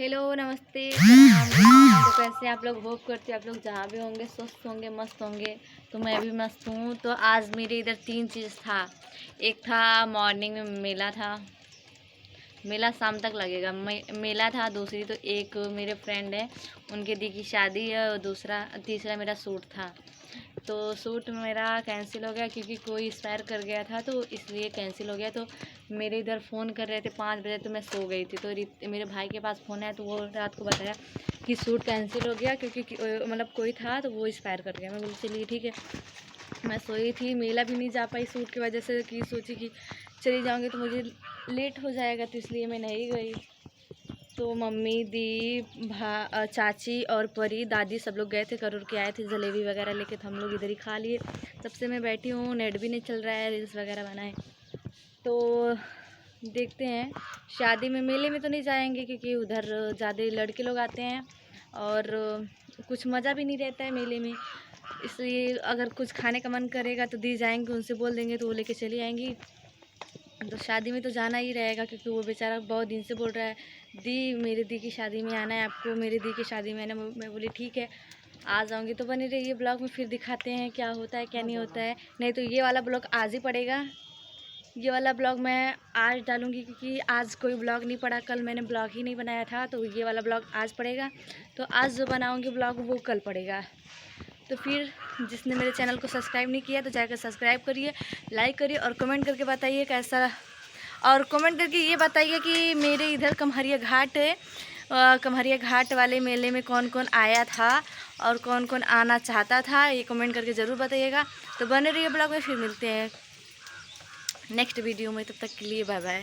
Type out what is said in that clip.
Hello, नमस्ते, सलाम। तो कैसे आप लोग? होप करते आप लोग जहाँ भी होंगे स्वस्थ होंगे, मस्त होंगे। तो मैं भी मस्त हूँ। तो आज मेरे इधर 3 चीज़ था। एक था मॉर्निंग में मेला था, मेला शाम तक लगेगा। मेला था। दूसरी तो एक मेरे फ्रेंड है, उनके दी की शादी है। और तीसरा मेरा सूट था। तो सूट मेरा कैंसिल हो गया क्योंकि कोई एक्सपायर कर गया था, तो इसलिए कैंसिल हो गया। तो मेरे इधर फ़ोन कर रहे थे 5 बजे, तो मैं सो गई थी। तो मेरे भाई के पास फ़ोन है, तो वो रात को बताया कि सूट कैंसिल हो गया क्योंकि मतलब कोई था तो वो एक्सपायर कर गया। मैं बोली चलिए ठीक है। मैं सोई थी, मेला भी नहीं जा पाई सूट की वजह से, कि सोची कि चली जाऊँगी तो मुझे लेट हो जाएगा, तो इसलिए मैं नहीं गई। तो मम्मी, दी, चाची और परी, दादी सब लोग गए थे, करूर के आए थे जलेबी वगैरह लेके। तो हम लोग इधर ही खा लिए। तब से मैं बैठी हूँ, नेट भी नहीं चल रहा है, रील्स वगैरह बनाए। तो देखते हैं। शादी में, मेले में तो नहीं जाएंगे क्योंकि उधर ज़्यादा लड़के लोग आते हैं और कुछ मज़ा भी नहीं रहता है मेले में। इसलिए अगर कुछ खाने का मन करेगा तो दी जाएंगे, उनसे बोल देंगे तो वो लेके चली आएंगी। तो शादी में तो जाना ही रहेगा क्योंकि वो बेचारा बहुत दिन से बोल रहा है, दी मेरी दी की शादी में आना है आपको, मेरी दी की शादी में आना। मैं बोली ठीक है, आ जाऊंगी। तो बने रहिए ब्लॉग में, फिर दिखाते हैं क्या होता है क्या नहीं होता है। नहीं तो ये वाला ब्लॉग आज ही पड़ेगा। ये वाला ब्लॉग मैं आज डालूंगी क्योंकि आज कोई ब्लॉग नहीं पड़ा। कल मैंने ब्लॉग ही नहीं बनाया था, तो ये वाला ब्लॉग आज पड़ेगा। तो आज जो बनाऊंगी ब्लॉग वो कल पड़ेगा। तो फिर जिसने मेरे चैनल को सब्सक्राइब नहीं किया तो जाकर सब्सक्राइब करिए, लाइक करिए और कमेंट करके बताइए कैसा। और कमेंट करके ये बताइए कि मेरे इधर कम्हरिया घाट है, कम्हरिया घाट वाले मेले में कौन कौन आया था और कौन कौन आना चाहता था। ये कमेंट करके ज़रूर बताइएगा। तो बने रहिए ब्लॉग में, फिर मिलते हैं नेक्स्ट वीडियो में। तब तक के लिए बाय बाय।